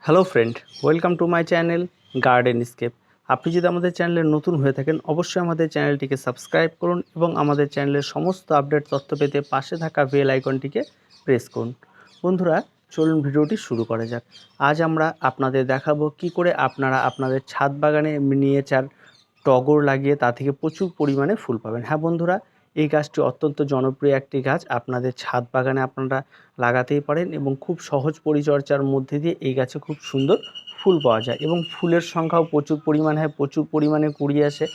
Hello friend, welcome to my channel garden scape. আপনি যদি আমাদের চ্যানেলে নতুন হয়ে থাকেন অবশ্যই আমাদের চ্যানেলটিকে সাবস্ক্রাইব করুন এবং আমাদের চ্যানেলের সমস্ত আপডেট তথ্য পেতে পাশে থাকা বেল আইকনটিকে প্রেস করুন। বন্ধুরা, চলুন ভিডিওটি শুরু করা যাক। আজ আমরা আপনাদের দেখাবো কি করে আপনারা আপনাদের ছাদ বাগানে মিনিয়েচার টগর লাগিয়ে তা থেকে প্রচুর পরিমাণে ফুল পাবেন। হ্যাঁ বন্ধুরা, এই গাছটি অত্যন্ত জনপ্রিয় একটি গাছ। আপনাদের ছাদ বাগানে আপনারা লাগাতেই পারেন এবং খুব সহজ পরিচর্যার মধ্যে দিয়ে এই গাছে খুব সুন্দর ফুল পাওয়া যায় এবং ফুলের সংখ্যাও প্রচুর পরিমাণে হয়, প্রচুর পরিমাণে কুড়ি আসে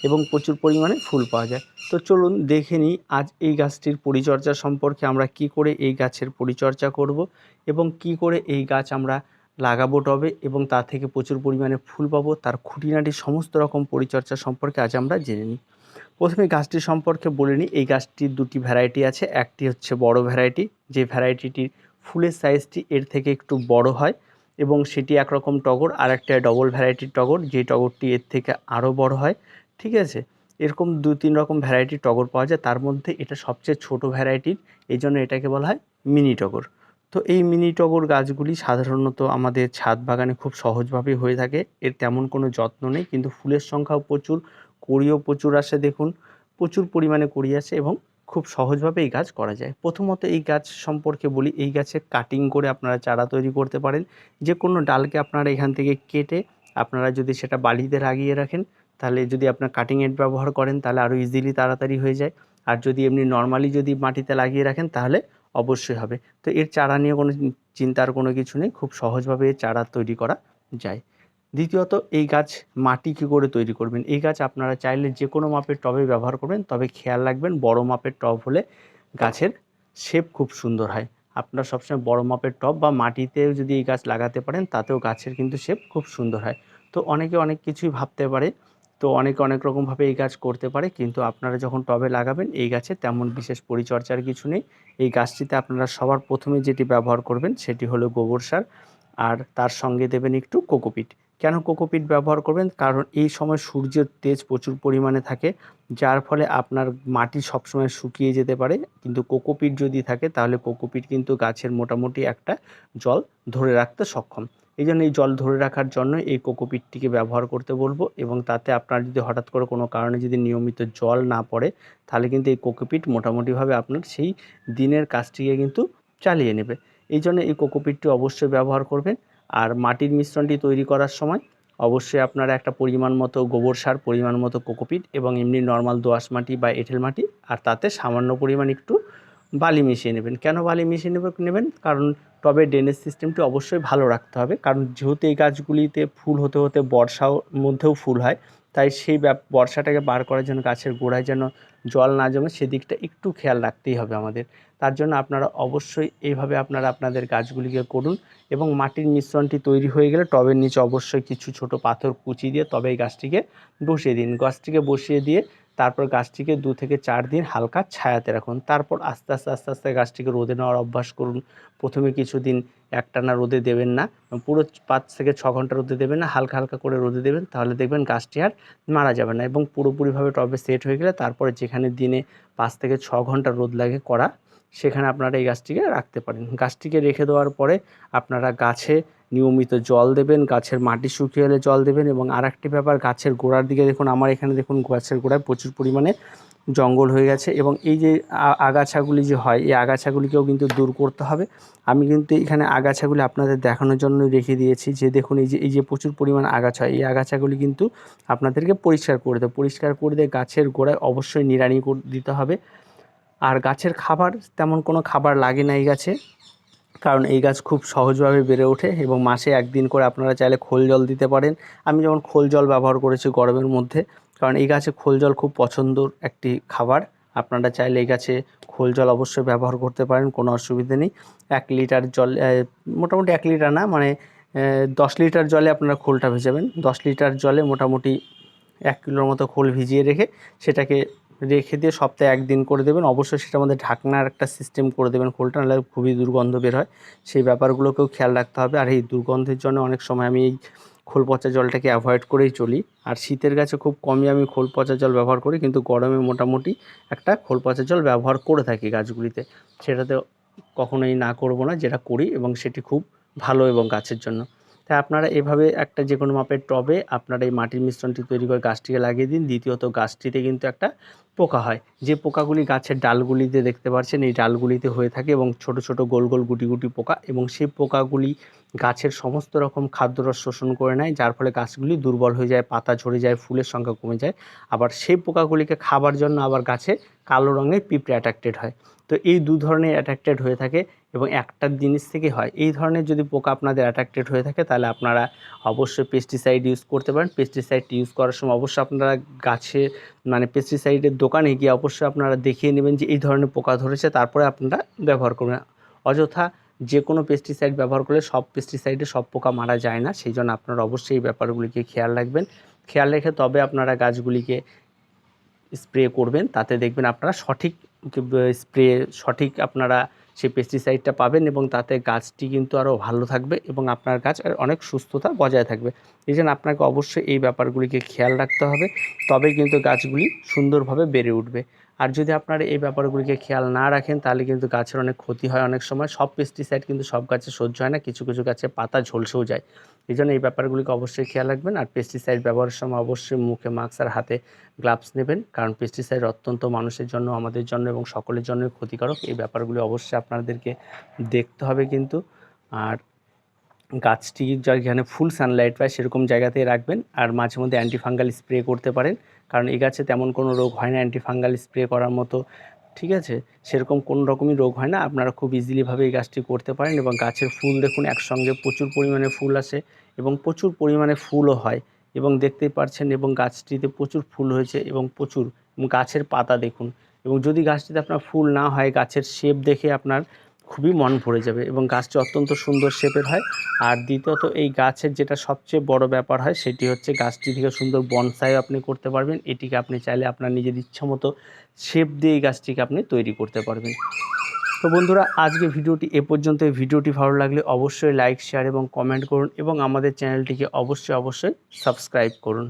এবং প্রচুর পরিমাণে ফুল পাওয়া যায়। তো চলুন দেখে নিই আজ এই গাছটির পরিচর্যা সম্পর্কে, আমরা কি করে এই গাছের পরিচর্যা করব এবং কি করে এই গাছ আমরা লাগাবো টবে এবং তা থেকে প্রচুর পরিমাণে ফুল পাবো। তার খুঁটিনাটি সমস্ত রকম পরিচর্যা সম্পর্কে আজ আমরা জেনে নিই। প্রথমে গাছটি সম্পর্কে বলে নিই। এই গাছটির দুটি ভ্যারাইটি আছে। একটি হচ্ছে বড় ভ্যারাইটি, যে ভ্যারাইটিটির ফুলের সাইজটি এর থেকে একটু বড় হয় এবং সেটি একরকম টগর। আর একটা ডবল ভ্যারাইটির টগর, যে টগরটি এর থেকে আরও বড় হয়। ঠিক আছে, এরকম দু তিন রকম ভ্যারাইটির টগর পাওয়া যায়। তার মধ্যে এটা সবচেয়ে ছোট ভ্যারাইটির, এই জন্য এটাকে বলা হয় মিনি টগর। তো এই মিনি টগর গাছগুলি সাধারণত আমাদের ছাদ বাগানে খুব সহজভাবেই হয়ে থাকে। এর তেমন কোনো যত্ন নেই, কিন্তু ফুলের সংখ্যাও প্রচুর, কড়িও প্রচুর আসে। দেখুন, প্রচুর পরিমাণে কড়ি আসে এবং খুব সহজভাবে এই গাছ করা যায়। প্রথমত এই গাছ সম্পর্কে বলি। এই গাছে কাটিং করে আপনারা চারা তৈরি করতে পারেন। যে কোনো ডালকে আপনারা এখান থেকে কেটে আপনারা যদি সেটা বালিতে লাগিয়ে রাখেন, তাহলে যদি আপনার কাটিং এড ব্যবহার করেন তাহলে আরও ইজিলি তাড়াতাড়ি হয়ে যায়। আর যদি এমনি নর্মালি যদি মাটিতে লাগিয়ে রাখেন তাহলে অবশ্যই হবে। তো এর চারা নিয়ে কোনো চিন্তার কোনো কিছু নেই, খুব সহজভাবে এর চারা তৈরি করা যায়। দ্বিতীয়ত, এই গাছ মাটি কী করে তৈরি করবেন। এই গাছ আপনারা চাইলে যে কোনো মাপের টবে ব্যবহার করবেন, তবে খেয়াল রাখবেন বড় মাপের টব হলে গাছের শেপ খুব সুন্দর হয়। আপনারা সবসময় বড় মাপের টব বা মাটিতেও যদি এই গাছ লাগাতে পারেন তাতেও গাছের কিন্তু শেপ খুব সুন্দর হয়। তো অনেকে অনেক কিছুই ভাবতে পারে, তো অনেকে অনেক রকমভাবে এই গাছ করতে পারে, কিন্তু আপনারা যখন টবে লাগাবেন এই গাছে তেমন বিশেষ পরিচর্যার কিছু নেই। এই গাছটিতে আপনারা সবার প্রথমে যেটি ব্যবহার করবেন সেটি হলো গোবর সার, আর তার সঙ্গে দেবেন একটু কোকোপিট। কেন কোকোপিট ব্যবহার করবেন? কারণ এই সময় সূর্যের তেজ প্রচুর পরিমাণে থাকে, যার ফলে আপনার মাটি সবসময় শুকিয়ে যেতে পারে। কিন্তু কোকোপিট যদি থাকে তাহলে কোকোপিট কিন্তু গাছের মোটামুটি একটা জল ধরে রাখতে সক্ষম। এই জন্য এই জল ধরে রাখার জন্য এই কোকোপিটটিকে ব্যবহার করতে বলবো। এবং তাতে আপনার যদি হঠাৎ করে কোনো কারণে যদি নিয়মিত জল না পড়ে, তাহলে কিন্তু এই কোকোপিট মোটামুটিভাবে আপনার সেই দিনের কাজটিকে কিন্তু চালিয়ে নেবে। এই জন্য এই কোকোপিটটি অবশ্যই ব্যবহার করবেন। আর মাটির মিশ্রণটি তৈরি করার সময় অবশ্যই আপনারা একটা পরিমাণ মতো গোবর সার, পরিমাণ মতো কোকোপিট এবং এমনি নর্মাল দোআঁশ মাটি বা এঁটেল মাটি, আর তাতে সামান্য পরিমাণ একটু বালি মিশিয়ে নেবেন। কেন বালি মিশিয়ে নেবেন? কারণ টবের ড্রেনেজ সিস্টেমটি অবশ্যই ভালো রাখতে হবে। কারণ যেহেতু এই গাছগুলিতে ফুল হতে হতে বর্ষার মধ্যেও ফুল হয়, তাই সেই বর্ষাটাকে বার করার জন্য গাছের গোড়ায় যেন জল না জমে সেদিকটা একটু খেয়াল রাখতেই হবে আমাদের। তার জন্য আপনারা অবশ্যই এইভাবে আপনারা আপনাদের গাছগুলিকে করুন। এবং মাটির মিশ্রণটি তৈরি হয়ে গেলে টবের নিচে অবশ্যই কিছু ছোট পাথর কুচি দিয়ে তবে এই গাছটিকে বসিয়ে দিন। গাছটিকে বসিয়ে দিয়ে তারপর গাছটিকে 2 থেকে 4 দিন হালকা ছায়াতে রাখুন। তারপর আস্তে আস্তে আস্তে আস্তে গাছটিকে রোদে নেওয়ার অভ্যাস করুন। প্রথমে কিছুদিন একটানা রোদে দেবেন না, পুরো 5 থেকে 6 ঘন্টা রোদে দেবেন না, হালকা হালকা করে রোদে দেবেন। তাহলে দেখবেন গাছটি আর মারা যাবে না। এবং পুরোপুরিভাবে টবে সেট হয়ে গেলে তারপরে যেখানে দিনে 5 থেকে 6 ঘন্টা রোদ লাগে কড়া, সেখানে আপনারা এই গাছটিকে রাখতে পারেন। গাছটিকে রেখে দেওয়ার পরে আপনারা গাছে নিয়মিত জল দেবেন, গাছের মাটি শুকিয়ে এলে জল দেবেন। এবং আরেকটি ব্যাপার, গাছের গোড়ার দিকে দেখুন, আমার এখানে দেখুন গাছের গোড়ায় প্রচুর পরিমাণে জঙ্গল হয়ে গেছে এবং এই যে আগাছাগুলি যে হয়, এই আগাছাগুলিকেও কিন্তু দূর করতে হবে। আমি কিন্তু এখানে আগাছাগুলি আপনাদের দেখানোর জন্য রেখে দিয়েছি, যে দেখুন এই যে প্রচুর পরিমাণ আগাছা হয়, এই আগাছাগুলি কিন্তু আপনাদেরকে পরিষ্কার করে দিয়ে গাছের গোড়ায় অবশ্যই নিড়ানি দিতে হবে। আর গাছের খাবার, তেমন কোনো খাবার লাগে না এই গাছে, কারণ এই গাছ খুব সহজভাবে বেড়ে ওঠে। এবং মাসে 1 দিন করে আপনারা চাইলে খোল জল দিতে পারেন। আমি যেমন খোল জল ব্যবহার করেছি গরমের মধ্যে, কারণ এই গাছে খোল জল খুব পছন্দর একটি খাবার। আপনারা চাইলে এই গাছে খোল জল অবশ্যই ব্যবহার করতে পারেন, কোনো অসুবিধে নেই। 1 লিটার জল, মোটামুটি 1 লিটার না, মানে 10 লিটার জলে আপনারা খোলটা ভেজাবেন। 10 লিটার জলে মোটামুটি 1 কিলোর মতো খোল ভিজিয়ে রেখে সেটাকে রেখে দিয়ে সপ্তাহে 1 দিন করে দেবেন। অবশ্যই সেটার মধ্যে ঢাকনার একটা সিস্টেম করে দেবেন খোলটা, নাহলে খুবই দুর্গন্ধ বের হয়। সেই ব্যাপারগুলোকেও খেয়াল রাখতে হবে। আর এই দুর্গন্ধের জন্য অনেক সময় আমি এই খোল পচা জলটাকে অ্যাভয়েড করেই চলি। আর শীতের গাছে খুব কমই আমি খোল পচা জল ব্যবহার করি, কিন্তু গরমে মোটামুটি একটা খোল পচা জল ব্যবহার করে থাকি গাছগুলিতে। সেটাতে কখনোই না করব না, যেটা করি এবং সেটি খুব ভালো এবং গাছের জন্য। তাই আপনারা এভাবে একটা যে কোনো মাপের টবে আপনারা এই মাটির মিশ্রণটি তৈরি করে গাছটিকে লাগিয়ে দিন। দ্বিতীয়ত গাছটিতে কিন্তু একটা পোকা হয়, যে পোকাগুলি গাছের ডালগুলিতে দেখতে পাচ্ছেন, এই ডালগুলিতে হয়ে থাকে এবং ছোট ছোট গোল গোল গুটি গুটি পোকা, এবং সেই পোকাগুলি গাছের সমস্ত রকম খাদ্যরস শোষণ করে নেয়, যার ফলে গাছগুলি দুর্বল হয়ে যায়, পাতা ঝরে যায়, ফুলের সংখ্যা কমে যায়। আবার সেই পোকাগুলিকে খাবার জন্য আবার গাছে কালো রঙের পিঁপড়ে অ্যাট্রাক্টেড হয়। তো এই দু ধরনের অ্যাট্রাক্টেড হয়ে থাকে এবং একটা জিনিস থেকে হয়। এই ধরনের যদি পোকা আপনাদের অ্যাট্রাক্টেড হয়ে থাকে তাহলে আপনারা অবশ্যই পেস্টিসাইড ইউজ করতে পারেন। পেস্টিসাইড ইউজ করার সময় অবশ্যই আপনারা গাছে মানে পেস্টিসাইডের দোকানে গিয়ে অবশ্যই আপনারা দেখিয়ে নেবেন যে এই ধরনের পোকা ধরেছে, তারপরে আপনারা ব্যবহার করবেন। অযথা যে কোনো পেস্টিসাইড ব্যবহার করলে সব পেস্টিসাইডে সব পোকা মারা যায় না, সেই জন্য আপনারা অবশ্যই এই ব্যাপারগুলিকে খেয়াল রাখবেন। খেয়াল রেখে তবে আপনারা গাছগুলিকে স্প্রে করবেন, তাতে দেখবেন আপনারা সঠিক স্প্রে সঠিক আপনারা সেই পেস্টিসাইডটা পাবেন এবং তাতে গাছটি কিন্তু আরও ভালো থাকবে এবং আপনার গাছ অনেক সুস্থতা বজায় থাকবে। এই জন্য আপনাকে অবশ্যই এই ব্যাপারগুলিকে খেয়াল রাখতে হবে, তবেই কিন্তু গাছগুলি সুন্দরভাবে বেড়ে উঠবে। আর যদি আপনারা এই ব্যাপারগুলিকে খেয়াল না রাখেন তাহলে কিন্তু গাছের অনেক ক্ষতি হয়। অনেক সময় সব পেস্টিসাইড কিন্তু সব গাছে সহ্য হয় না, কিছু কিছু গাছে পাতা ঝলসেও যায়। এই জন্য এই ব্যাপারগুলিকে অবশ্যই খেয়াল রাখবেন। আর পেস্টিসাইড ব্যবহারের সময় অবশ্যই মুখে মাস্ক আর হাতে গ্লাভস নেবেন, কারণ পেস্টিসাইড অত্যন্ত মানুষের জন্য, আমাদের জন্য এবং সকলের জন্য ক্ষতিকারক। এই ব্যাপারগুলি অবশ্যই আপনাদেরকে দেখতে হবে কিন্তু। আর গাছটি যেখানে ফুল সানলাইট পায় সেরকম জায়গাতেই রাখবেন। আর মাঝে মধ্যে অ্যান্টিফাঙ্গাল স্প্রে করতে পারেন, কারণ এই গাছে তেমন কোনো রোগ হয় না অ্যান্টিফাঙ্গাল স্প্রে করার মতো, ঠিক আছে? সেরকম কোনো রকমই রোগ হয় না, আপনারা খুব ইজিলিভাবে এই গাছটি করতে পারেন। এবং গাছের ফুল দেখুন একসঙ্গে প্রচুর পরিমাণে ফুল আসে এবং প্রচুর পরিমাণে ফুলও হয় এবং দেখতেই পাচ্ছেন, এবং গাছটিতে প্রচুর ফুল হয়েছে এবং প্রচুর গাছের পাতা দেখুন। এবং যদি গাছটিতে আপনার ফুল না হয়, গাছের শেপ দেখে আপনার খুবই মন ভরে যাবে এবং গাছটি অত্যন্ত সুন্দর শেপের হয়। আর দ্বিতীয়ত এই গাছের যেটা সবচেয়ে বড় ব্যাপার হয় সেটি হচ্ছে গাছটি থেকে সুন্দর বনসাই আপনি করতে পারবেন। এটিকে আপনি চাইলে আপনার নিজের ইচ্ছামতো শেপ দিয়ে এই গাছটিকে আপনি তৈরি করতে পারবেন। তো বন্ধুরা, আজকে ভিডিওটি এ পর্যন্ত। ভিডিওটি ভালো লাগলে অবশ্যই লাইক, শেয়ার এবং কমেন্ট করুন এবং আমাদের চ্যানেলটিকে অবশ্যই সাবস্ক্রাইব করুন।